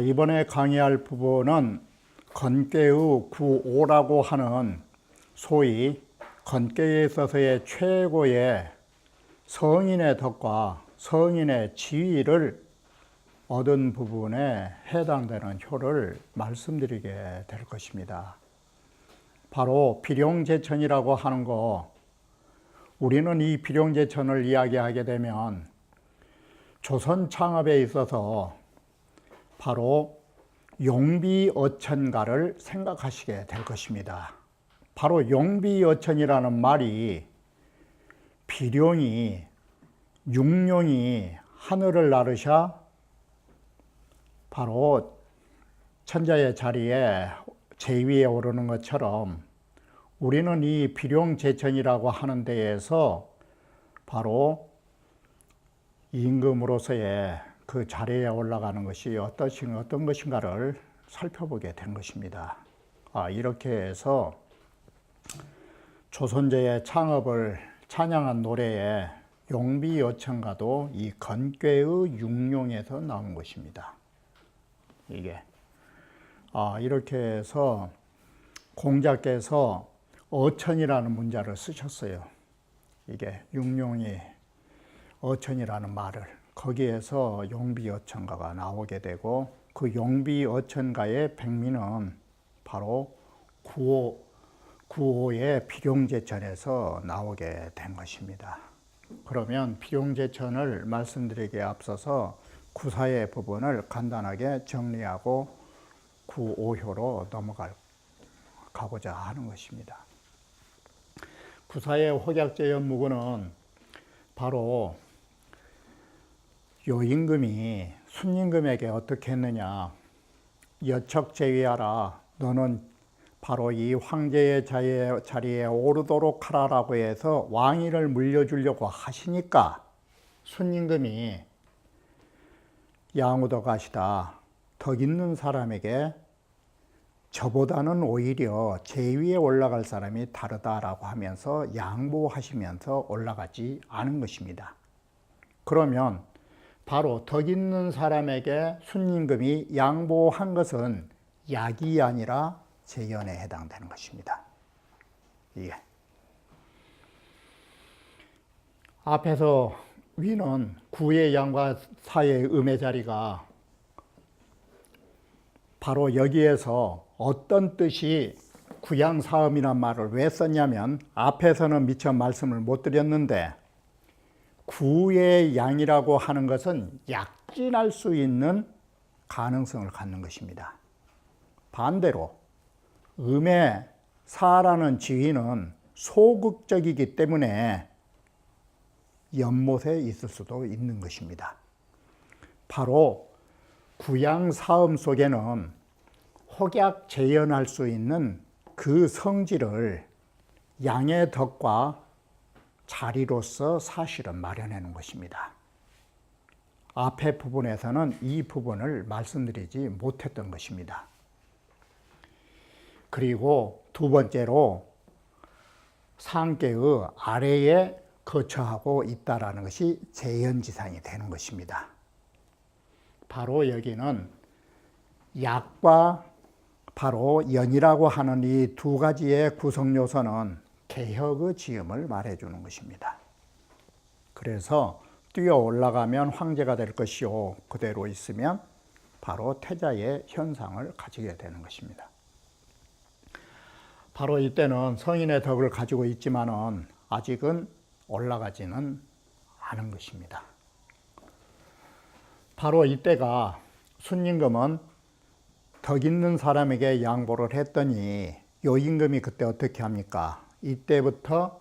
이번에 강의할 부분은 건괴의 구오라고 하는 소위 건괴에 있어서의 최고의 성인의 덕과 성인의 지위를 얻은 부분에 해당되는 효를 말씀드리게 될 것입니다. 바로 비룡제천이라고 하는 거, 우리는 이 비룡제천을 이야기하게 되면 조선 창업에 있어서 바로 용비어천가를 생각하시게 될 것입니다. 바로 용비어천이라는 말이 비룡이, 육룡이 하늘을 나르샤 바로 천자의 자리에 제위에 오르는 것처럼 우리는 이 비룡제천이라고 하는 데에서 바로 임금으로서의 그 자리에 올라가는 것이 어떤 것인가를 살펴보게 된 것입니다. 이렇게 해서 조선제의 창업을 찬양한 노래에 용비어천가도 이 건괴의 육룡에서 나온 것입니다. 이게 이렇게 해서 공자께서 어천이라는 문자를 쓰셨어요. 이게 육룡이 어천이라는 말을 거기에서 용비어천가가 나오게 되고 그 용비어천가의 백미는 바로 구오의 비룡제천에서 나오게 된 것입니다. 그러면 비룡제천을 말씀드리기에 앞서서 구사의 부분을 간단하게 정리하고 구오효로 넘어가고자 하는 것입니다. 구사의 혹약제연무구는 바로 요임금이 순임금에게 어떻게 했느냐, 여척제위하라, 너는 바로 이 황제의 자리에 오르도록 하라라고 해서 왕위를 물려주려고 하시니까 순임금이 양우덕하시다, 덕 있는 사람에게 저보다는 오히려 제위에 올라갈 사람이 다르다라고 하면서 양보하시면서 올라가지 않은 것입니다. 그러면 바로 덕 있는 사람에게 순임금이 양보한 것은 약이 아니라 재연에 해당되는 것입니다. 이게 앞에서 위는 구의 양과 사의 음의 자리가 바로 여기에서 어떤 뜻이 구양사음이란 말을 왜 썼냐면 앞에서는 미처 말씀을 못 드렸는데 구의 양이라고 하는 것은 약진할 수 있는 가능성을 갖는 것입니다. 반대로 음의 사라는 지위는 소극적이기 때문에 연못에 있을 수도 있는 것입니다. 바로 구양사음 속에는 혹약 재현할 수 있는 그 성질을 양의 덕과 자리로서 사실은 마련해 놓은 것입니다. 앞에 부분에서는 이 부분을 말씀드리지 못했던 것입니다. 그리고 두 번째로 상계의 아래에 거처하고 있다라는 것이 재연지상이 되는 것입니다. 바로 여기는 약과 바로 연이라고 하는 이 두 가지의 구성 요소는 개혁의 지음을 말해주는 것입니다. 그래서 뛰어 올라가면 황제가 될 것이요, 그대로 있으면 바로 태자의 현상을 가지게 되는 것입니다. 바로 이때는 성인의 덕을 가지고 있지만은 아직은 올라가지는 않은 것입니다. 바로 이때가 순임금은 덕 있는 사람에게 양보를 했더니 요임금이 그때 어떻게 합니까? 이때부터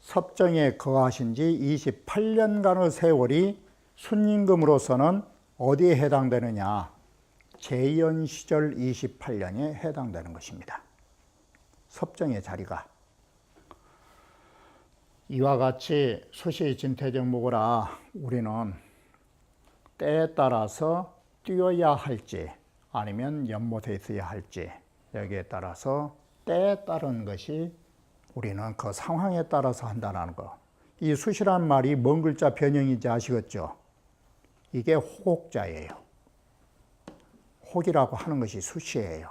섭정에 거하신 지 28년간의 세월이 순임금으로서는 어디에 해당되느냐? 재연 시절 28년에 해당되는 것입니다. 섭정의 자리가 이와 같이 수시 진퇴정목이라 우리는 때에 따라서 뛰어야 할지 아니면 연못에 있어야 할지 여기에 따라서 때에 따른 것이 우리는 그 상황에 따라서 한다는 거. 이 수시란 말이 뭔 글자 변형인지 아시겠죠? 이게 호국자예요. 혹이라고 하는 것이 수시예요.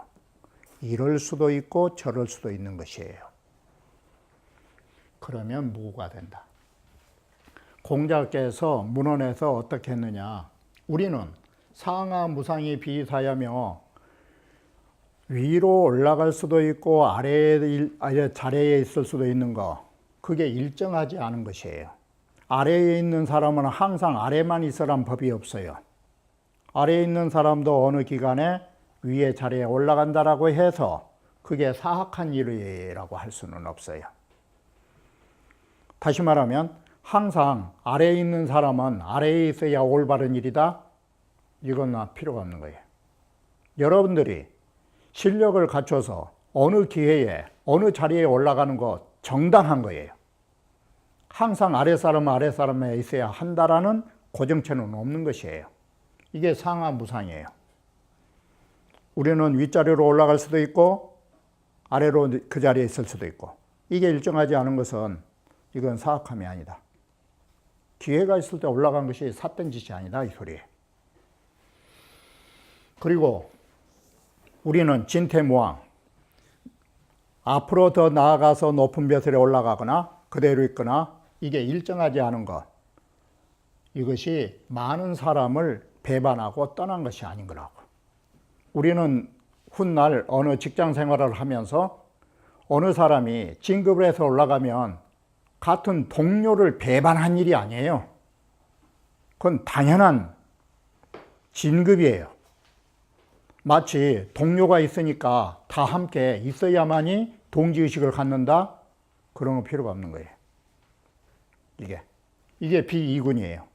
이럴 수도 있고 저럴 수도 있는 것이에요. 그러면 무가 된다. 공자께서 문헌에서 어떻게 했느냐. 우리는 상하 무상이 비사하며 위로 올라갈 수도 있고 아래 자리에 있을 수도 있는 거, 그게 일정하지 않은 것이에요. 아래에 있는 사람은 항상 아래만 있으란 법이 없어요. 아래에 있는 사람도 어느 기간에 위에 자리에 올라간다라고 해서 그게 사악한 일이라고 할 수는 없어요. 다시 말하면 항상 아래에 있는 사람은 아래에 있어야 올바른 일이다? 이건 필요가 없는 거예요. 여러분들이 실력을 갖춰서 어느 기회에 어느 자리에 올라가는 거 정당한 거예요. 항상 아랫사람은 아랫사람에 있어야 한다라는 고정체는 없는 것이에요. 이게 상하무상이에요. 우리는 윗자리로 올라갈 수도 있고 아래로 그 자리에 있을 수도 있고, 이게 일정하지 않은 것은 이건 사악함이 아니다. 기회가 있을 때 올라간 것이 삿된 짓이 아니다 이 소리예요. 그리고 우리는 진퇴무왕, 앞으로 더 나아가서 높은 벼슬에 올라가거나 그대로 있거나 이게 일정하지 않은 것, 이것이 많은 사람을 배반하고 떠난 것이 아닌 거라고. 우리는 훗날 어느 직장 생활을 하면서 어느 사람이 진급을 해서 올라가면 같은 동료를 배반한 일이 아니에요. 그건 당연한 진급이에요. 마치 동료가 있으니까 다 함께 있어야만이 동지의식을 갖는다? 그런 거 필요가 없는 거예요. 이게 비이군이에요.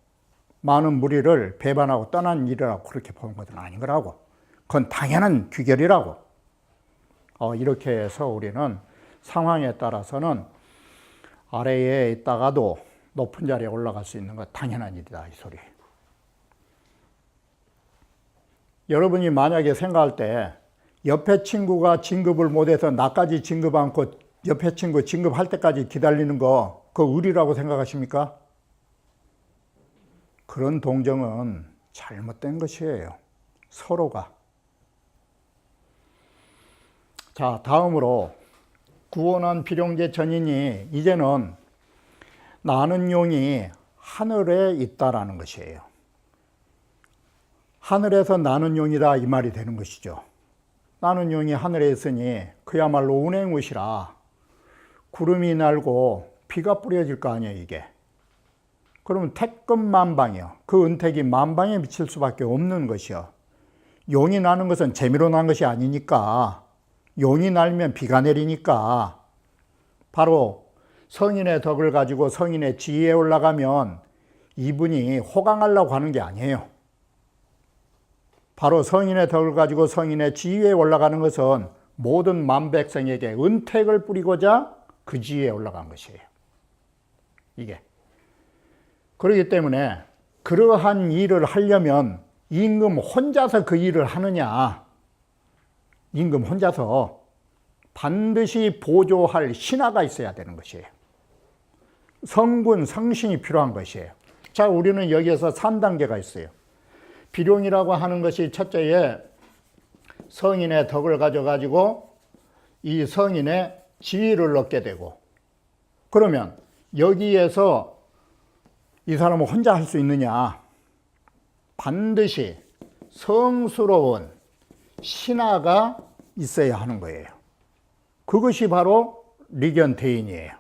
많은 무리를 배반하고 떠난 일이라고 그렇게 보는 것은 아닌 거라고. 그건 당연한 귀결이라고. 이렇게 해서 우리는 상황에 따라서는 아래에 있다가도 높은 자리에 올라갈 수 있는 건 당연한 일이다 이 소리예요. 여러분이 만약에 생각할 때 옆에 친구가 진급을 못해서 나까지 진급 않고 옆에 친구 진급할 때까지 기다리는 거, 그거 의리라고 생각하십니까? 그런 동정은 잘못된 것이에요. 서로가. 자, 다음으로 구원한 비룡제 전인이 이제는 나는 용이 하늘에 있다라는 것이에요. 하늘에서 나는 용이다 이 말이 되는 것이죠. 나는 용이 하늘에 있으니 그야말로 운행우시라. 구름이 날고 비가 뿌려질 거 아니에요 이게. 그러면 태급만방이요. 그 은택이 만방에 미칠 수밖에 없는 것이요. 용이 나는 것은 재미로 난 것이 아니니까, 용이 날면 비가 내리니까, 바로 성인의 덕을 가지고 성인의 지위에 올라가면 이분이 호강하려고 하는 게 아니에요. 바로 성인의 덕을 가지고 성인의 지위에 올라가는 것은 모든 만백성에게 은택을 뿌리고자 그 지위에 올라간 것이에요. 이게. 그렇기 때문에 그러한 일을 하려면 임금 혼자서 그 일을 하느냐, 임금 혼자서 반드시 보조할 신하가 있어야 되는 것이에요. 성군, 성신이 필요한 것이에요. 자, 우리는 여기에서 3단계가 있어요. 비룡이라고 하는 것이 첫째에 성인의 덕을 가져가지고 이 성인의 지위를 얻게 되고, 그러면 여기에서 이 사람은 혼자 할 수 있느냐? 반드시 성스러운 신하가 있어야 하는 거예요. 그것이 바로 리견대인이에요.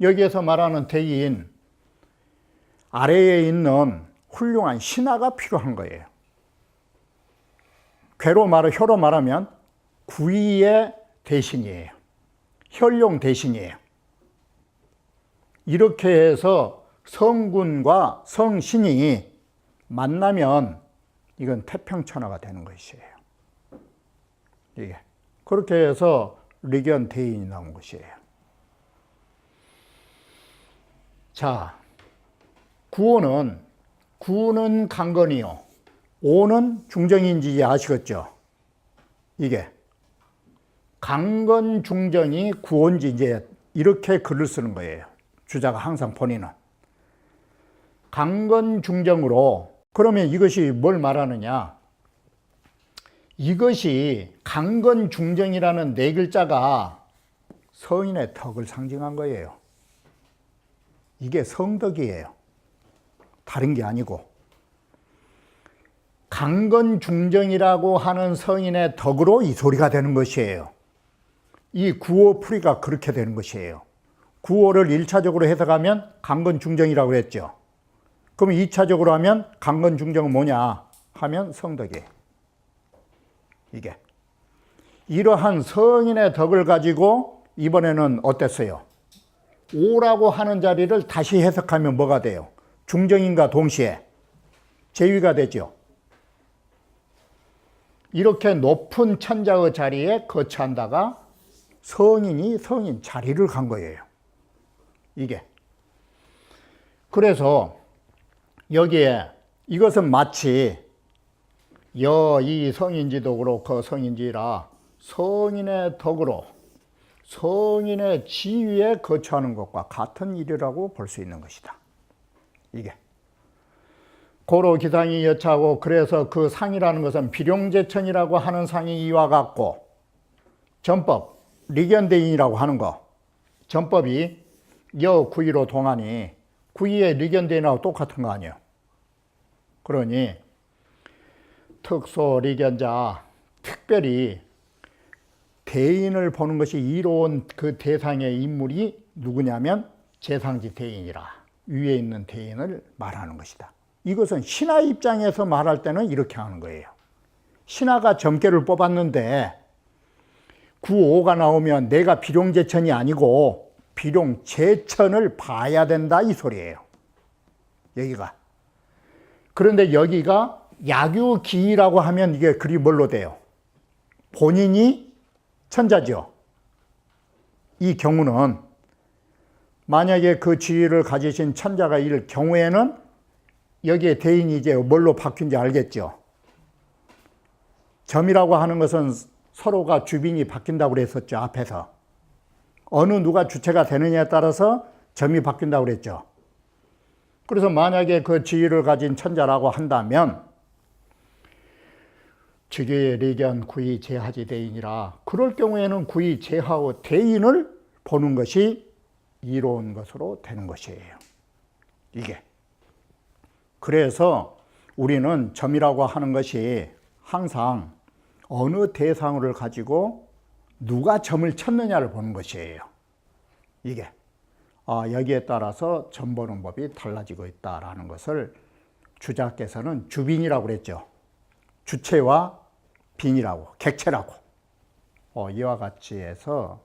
여기에서 말하는 대인, 아래에 있는 훌륭한 신하가 필요한 거예요. 혀로 말하면 구의의 대신이에요. 혈용 대신이에요. 이렇게 해서 성군과 성신이 만나면 이건 태평천하가 되는 것이에요. 이게 그렇게 해서 리견대인이 나온 것이에요. 자, 구는 강건이요. 오는 중정인지 아시겠죠? 이게 강건 중정이 구온지 이제 이렇게 글을 쓰는 거예요. 주자가 항상 본인은. 강건 중정으로 그러면 이것이 뭘 말하느냐? 이것이 강건 중정이라는 네 글자가 성인의 덕을 상징한 거예요. 이게 성덕이에요. 다른 게 아니고. 강건 중정이라고 하는 성인의 덕으로 이 소리가 되는 것이에요. 이 구호풀이가 그렇게 되는 것이에요. 구호를 1차적으로 해석하면 강건 중정이라고 했죠. 그럼 2차적으로 하면 강건 중정은 뭐냐 하면 성덕이에요. 이게 이러한 성인의 덕을 가지고 이번에는 어땠어요? 오라고 하는 자리를 다시 해석하면 뭐가 돼요? 중정인과 동시에 제위가 되죠. 이렇게 높은 천자의 자리에 거처한다가 성인 자리를 간 거예요. 이게. 그래서 여기에 이것은 마치 이 성인지도 그 성인지라 성인의 덕으로 성인의 지위에 거처하는 것과 같은 일이라고 볼 수 있는 것이다. 이게. 고로 기상이 여차하고 그래서 그 상이라는 것은 비룡제천이라고 하는 상이 이와 같고 전법, 리견대인이라고 하는 거. 전법이 구의로 동하니 구의의 리견대인하고 똑같은 거 아니에요. 그러니 특소 리견자 특별히 대인을 보는 것이 이로운 그 대상의 인물이 누구냐면 제상지 대인이라 위에 있는 대인을 말하는 것이다. 이것은 신하 입장에서 말할 때는 이렇게 하는 거예요. 신하가 점괘를 뽑았는데 9.5가 나오면 내가 비룡제천이 아니고 비룡제천을 봐야 된다 이 소리예요. 여기가. 그런데 여기가 야규기라고 하면 이게 글이 뭘로 돼요? 본인이 천자죠. 이 경우는 만약에 그 지위를 가지신 천자가 일 경우에는 여기에 대인이 이제 뭘로 바뀐지 알겠죠. 점이라고 하는 것은 서로가 주빈이 바뀐다고 그랬었죠. 앞에서. 어느 누가 주체가 되느냐에 따라서 점이 바뀐다고 그랬죠. 그래서 만약에 그 지위를 가진 천자라고 한다면 즉위 리견 구의 제하지 대인이라 그럴 경우에는 구의 제하의 대인을 보는 것이 이로운 것으로 되는 것이에요. 이게. 그래서 우리는 점이라고 하는 것이 항상 어느 대상을 가지고 누가 점을 쳤느냐를 보는 것이에요. 이게. 여기에 따라서 점 보는 법이 달라지고 있다라는 것을 주자께서는 주빈이라고 그랬죠. 주체와 빈이라고, 객체라고. 이와 같이 해서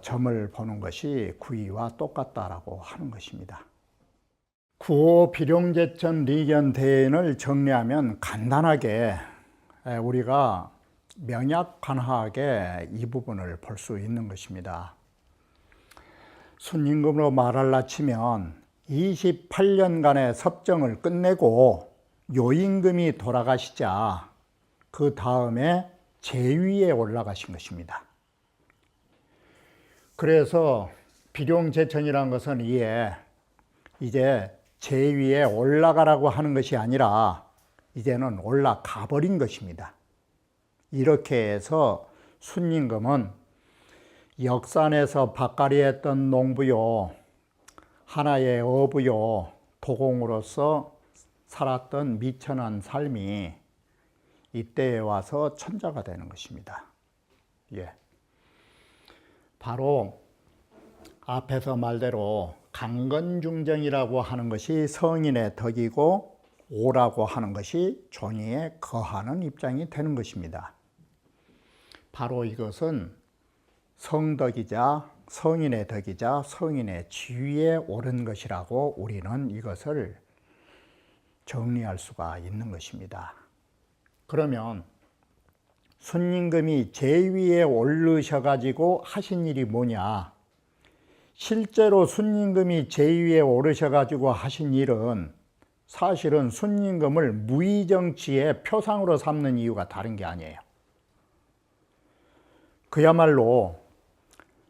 점을 보는 것이 구의와 똑같다라고 하는 것입니다. 구호 비룡제천 리견대인을 정리하면 간단하게 우리가 명약관하하게 이 부분을 볼 수 있는 것입니다. 순임금으로 말할라 치면 28년간의 섭정을 끝내고 요임금이 돌아가시자 그 다음에 제위에 올라가신 것입니다. 그래서 비룡제천이라는 것은 이제 제위에 올라가라고 하는 것이 아니라 이제는 올라가 버린 것입니다. 이렇게 해서 순임금은 역산에서 밭갈이 했던 농부요, 하나의 어부요, 도공으로서 살았던 미천한 삶이 이때에 와서 천자가 되는 것입니다. 바로 앞에서 말대로 강건중정이라고 하는 것이 성인의 덕이고 오라고 하는 것이 종이에 거하는 입장이 되는 것입니다. 바로 이것은 성덕이자 성인의 덕이자 성인의 지위에 오른 것이라고 우리는 이것을 정리할 수가 있는 것입니다. 그러면 순임금이 제위에 오르셔가지고 하신 일이 뭐냐? 실제로 순임금이 제위에 오르셔가지고 하신 일은 사실은 순임금을 무의정치의 표상으로 삼는 이유가 다른 게 아니에요. 그야말로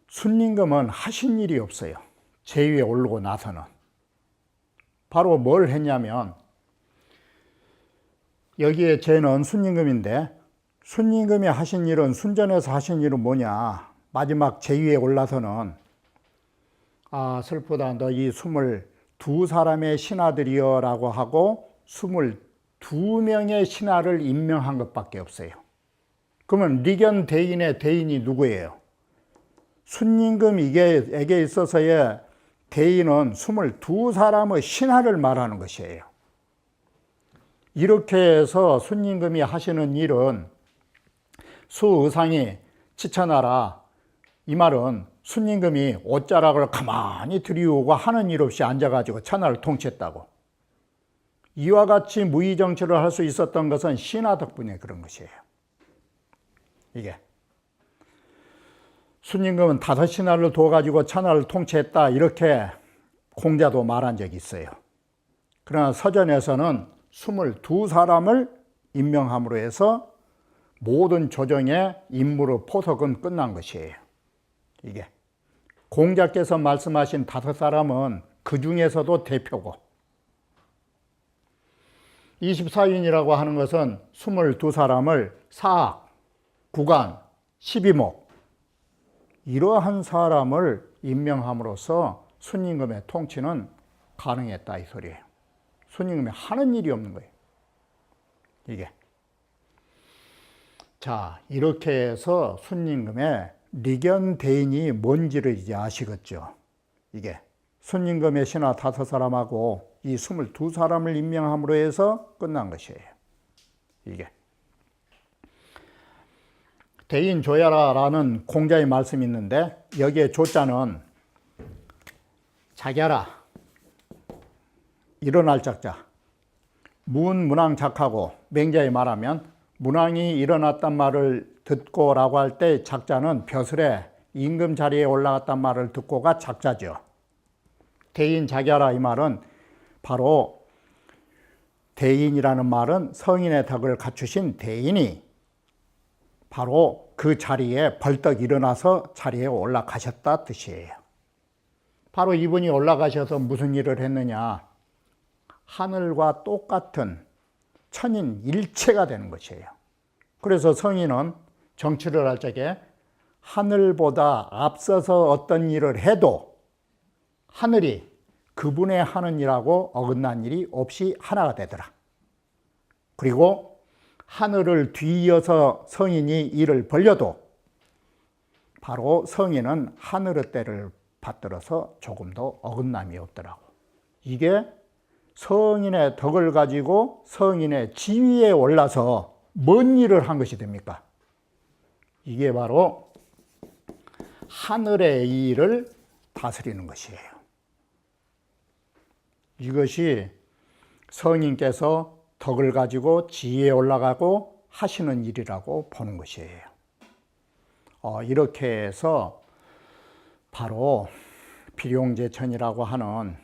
순임금은 하신 일이 없어요. 제위에 오르고 나서는. 바로 뭘 했냐면, 여기에 쟤는 순임금인데, 순임금이 하신 일은, 순전에서 하신 일은 뭐냐? 마지막 제위에 올라서는, 아, 슬프다. 너 이 22사람의 신하들이여 라고 하고 22명의 신하를 임명한 것밖에 없어요. 그러면 리견 대인의 대인이 누구예요? 순임금에게 있어서의 대인은 22사람의 신하를 말하는 것이에요. 이렇게 해서 순임금이 하시는 일은 수의상이 치천하라. 이 말은 순임금이 옷자락을 가만히 들이우고 하는 일 없이 앉아가지고 천하를 통치했다고. 이와 같이 무의정치를 할 수 있었던 것은 신하 덕분에 그런 것이에요. 이게 순임금은 5신하를 둬가지고 천하를 통치했다, 이렇게 공자도 말한 적이 있어요. 그러나 서전에서는 22사람을 임명함으로 해서 모든 조정의 임무로 포석은 끝난 것이에요. 이게 공자께서 말씀하신 5사람은 그 중에서도 대표고, 24인이라고 하는 것은 22사람을 사학, 구간, 12목 이러한 사람을 임명함으로써 순임금의 통치는 가능했다, 이 소리예요. 순임금이 하는 일이 없는 거예요. 이게. 자, 이렇게 해서 순임금의 리견 대인이 뭔지를 이제 아시겠죠. 이게 순임금의 신하 5사람하고 이 22사람을 임명함으로 해서 끝난 것이에요. 이게 대인 조야라라는 공자의 말씀이 있는데, 여기에 조자는 자결아, 일어날 작자, 문왕작하고, 맹자에 말하면 문왕이 일어났단 말을 듣고 라고 할 때 작자는 벼슬에 임금 자리에 올라갔단 말을 듣고가 작자죠. 대인 자결아, 이 말은 바로 대인이라는 말은 성인의 덕을 갖추신 대인이 바로 그 자리에 벌떡 일어나서 자리에 올라가셨다 뜻이에요. 바로 이분이 올라가셔서 무슨 일을 했느냐? 하늘과 똑같은 천인 일체가 되는 것이에요. 그래서 성인은 정치를 할 적에 하늘보다 앞서서 어떤 일을 해도 하늘이 그분의 하는 일하고 어긋난 일이 없이 하나가 되더라. 그리고 하늘을 뒤이어서 성인이 일을 벌려도 바로 성인은 하늘의 때를 받들어서 조금도 어긋남이 없더라고. 이게 성인의 덕을 가지고 성인의 지위에 올라서 뭔 일을 한 것이 됩니까? 이게 바로 하늘의 일을 다스리는 것이에요. 이것이 성인께서 덕을 가지고 지위에 올라가고 하시는 일이라고 보는 것이에요. 이렇게 해서 바로 필용제천이라고 하는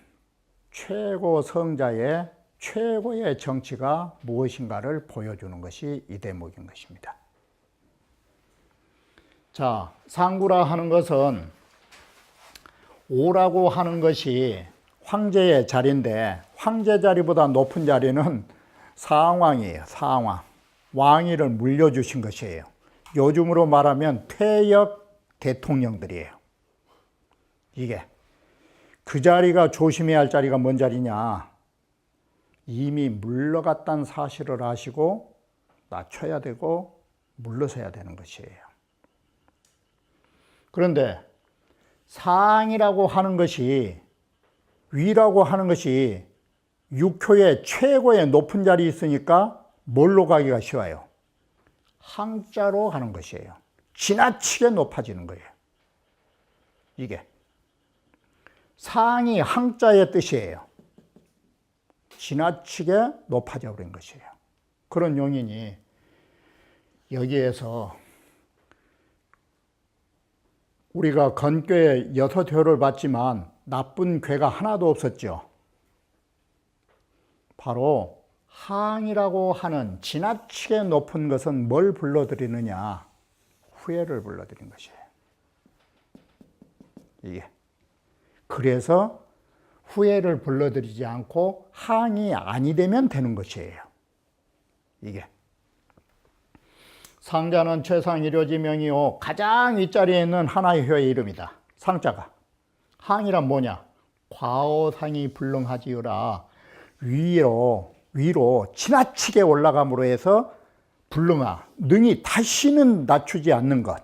최고 성자의 최고의 정치가 무엇인가를 보여주는 것이 이 대목인 것입니다. 자, 상구라 하는 것은 오라고 하는 것이 황제의 자리인데, 황제 자리보다 높은 자리는 상왕이에요. 상왕. 왕위를 물려주신 것이에요. 요즘으로 말하면 퇴역 대통령들이에요. 이게 그 자리가 조심해야 할 자리가 뭔 자리냐? 이미 물러갔다는 사실을 아시고 낮춰야 되고 물러서야 되는 것이에요. 그런데 상이라고 하는 것이, 위라고 하는 것이 육효의 최고의 높은 자리에 있으니까 뭘로 가기가 쉬워요? 항자로 가는 것이에요. 지나치게 높아지는 거예요. 이게 상이 항자의 뜻이에요. 지나치게 높아져 버린 것이에요. 그런 용인이 여기에서 우리가 건교에 6회를 봤지만 나쁜 괴가 하나도 없었죠. 바로 항이라고 하는 지나치게 높은 것은 뭘 불러들이느냐? 후회를 불러들인 것이에요. 이게. 그래서 후회를 불러들이지 않고 항이 아니 되면 되는 것이에요. 이게. 상자는 최상일효지명이요. 가장 윗자리에 있는 하나의 효의 이름이다. 상자가. 항이란 뭐냐? 과오상이 불능하지어라. 위로 지나치게 올라감으로 해서 불능하, 능이 다시는 낮추지 않는 것.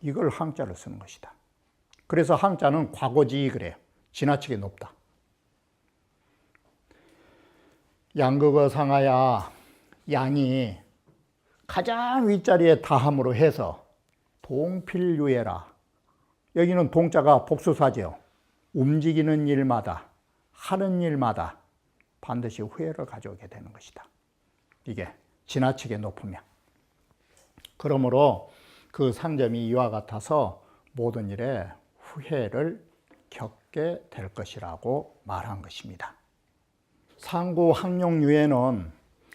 이걸 항자를 쓰는 것이다. 그래서 항자는 과거지 그래요. 지나치게 높다. 양극어 상하야, 양이 가장 윗자리에 다함으로 해서 동필유해라. 여기는 동자가 복수사죠. 움직이는 일마다, 하는 일마다 반드시 후회를 가져오게 되는 것이다. 이게 지나치게 높으면. 그러므로 그 상점이 이와 같아서 모든 일에 후회를 겪게 될 것이라고 말한 것입니다. 상구 항룡유해는,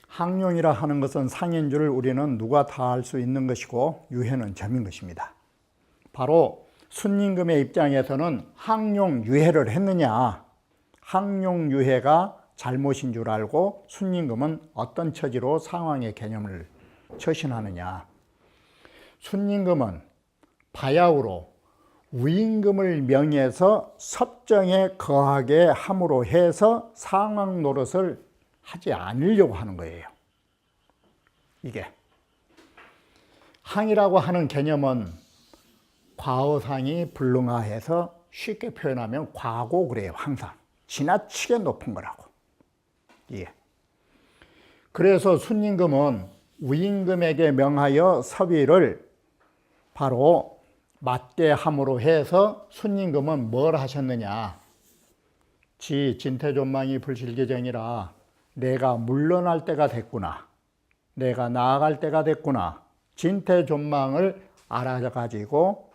항룡이라 하는 것은 상인 줄 우리는 누가 다 알 수 있는 것이고, 유해는 점인 것입니다. 바로 순임금의 입장에서는 항룡유해를 했느냐, 항룡유해가 잘못인 줄 알고 순임금은 어떤 처지로 상황의 개념을 처신하느냐. 순임금은 바야흐로 우임금을 명해서 섭정에 거하게 함으로 해서 상황 노릇을 하지 않으려고 하는 거예요. 이게. 항이라고 하는 개념은 과거상이 불능하해서 쉽게 표현하면 과고 그래요. 항상. 지나치게 높은 거라고. 예. 그래서 순임금은 우임금에게 명하여 섭의를 바로 맞게 함으로 해서 순임금은 뭘 하셨느냐. 지 진태존망이 불실기정이라 내가 물러날 때가 됐구나. 내가 나아갈 때가 됐구나. 진태존망을 알아가지고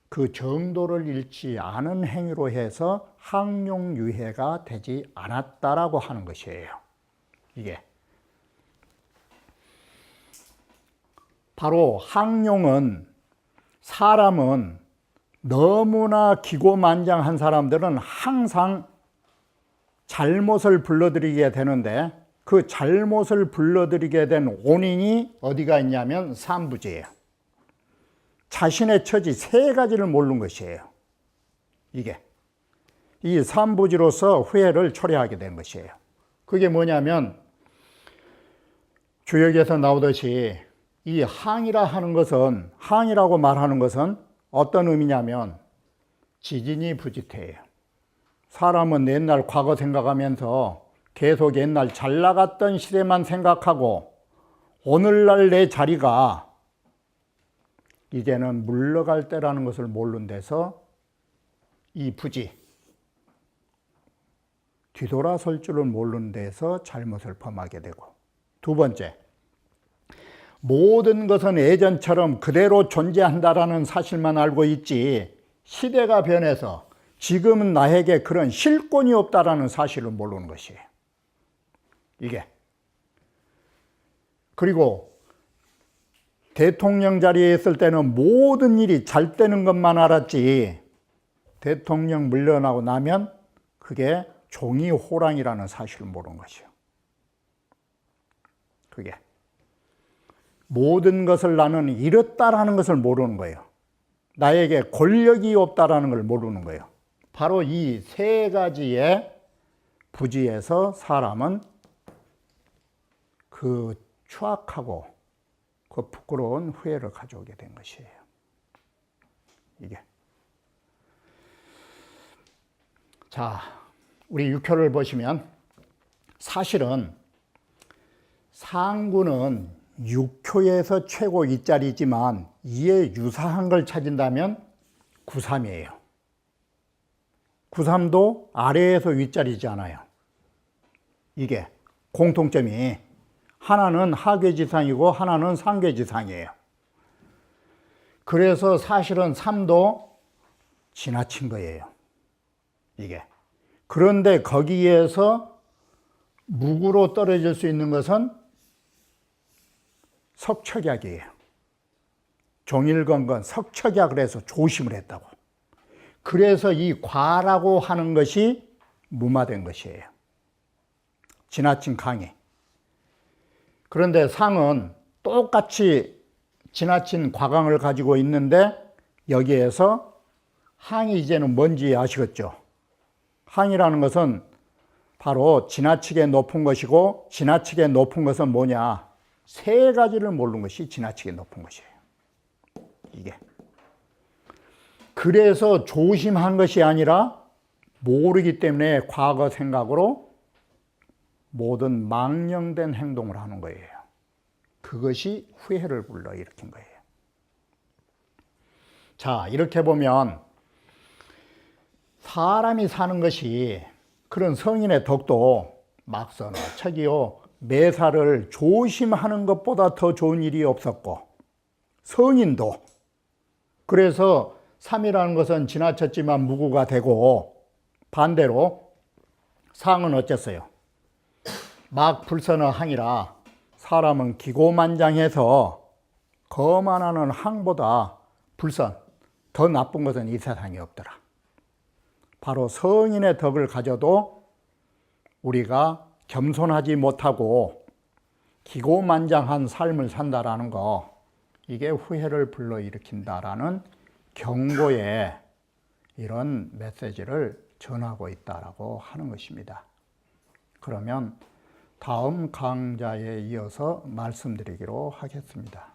그 정도를 잃지 않은 행위로 해서 항룡유해가 되지 않았다라고 하는 것이에요. 이게. 바로 항룡은, 사람은 너무나 기고만장한 사람들은 항상 잘못을 불러들이게 되는데, 그 잘못을 불러들이게 된 원인이 어디가 있냐면 삼부지예요. 자신의 처지 3가지를 모르는 것이에요. 이게. 이 삼부지로서 후회를 초래하게 된 것이에요. 그게 뭐냐면 주역에서 나오듯이 이 항이라 하는 것은, 항이라고 말하는 것은 어떤 의미냐면 지진이 부지태예요. 사람은 옛날 과거 생각하면서 계속 옛날 잘 나갔던 시대만 생각하고 오늘날 내 자리가 이제는 물러갈 때라는 것을 모르는 데서 이 부지, 뒤돌아설 줄을 모르는 데서 잘못을 범하게 되고, 두 번째, 모든 것은 예전처럼 그대로 존재한다라는 사실만 알고 있지 시대가 변해서 지금은 나에게 그런 실권이 없다라는 사실을 모르는 것이에요. 이게. 그리고 대통령 자리에 있을 때는 모든 일이 잘 되는 것만 알았지 대통령 물러나고 나면 그게 종이 호랑이라는 사실을 모르는 것이에요. 그게. 모든 것을 나는 잃었다라는 것을 모르는 거예요. 나에게 권력이 없다라는 걸 모르는 거예요. 바로 이 3가지의 부지에서 사람은 그 추악하고 그 부끄러운 후회를 가져오게 된 것이에요. 이게. 자, 우리 육효를 보시면 사실은 상구는 육효에서 최고 윗자리지만 이에 유사한 걸 찾은다면 구삼이에요. 구삼도 아래에서 윗자리지 않아요. 이게 공통점이 하나는 하괴지상이고 하나는 상괴지상이에요. 그래서 사실은 삶도 지나친 거예요. 이게. 그런데 거기에서 묵으로 떨어질 수 있는 것은 석척약이에요. 종일건건 석척약을 해서 조심을 했다고. 그래서 이 과라고 하는 것이 무마된 것이에요. 지나친 강이. 그런데 상은 똑같이 지나친 과강을 가지고 있는데 여기에서 항이 이제는 뭔지 아시겠죠? 항이라는 것은 바로 지나치게 높은 것이고, 지나치게 높은 것은 뭐냐? 세 가지를 모르는 것이 지나치게 높은 것이에요. 이게. 그래서 조심한 것이 아니라 모르기 때문에 과거 생각으로 모든 망령된 행동을 하는 거예요. 그것이 후회를 불러일으킨 거예요. 자, 이렇게 보면 사람이 사는 것이 그런 성인의 덕도 막서나 책이요, 매사를 조심하는 것보다 더 좋은 일이 없었고, 성인도 그래서 삶이라는 것은 지나쳤지만 무구가 되고, 반대로 상은 어쨌어요? 막 불선의 항이라 사람은 기고만장해서 거만하는 항보다 불선, 더 나쁜 것은 이 세상에 없더라. 바로 성인의 덕을 가져도 우리가 겸손하지 못하고 기고만장한 삶을 산다라는 거, 이게 후회를 불러일으킨다라는 경고의 이런 메시지를 전하고 있다라고 하는 것입니다. 그러면 다음 강좌에 이어서 말씀드리기로 하겠습니다.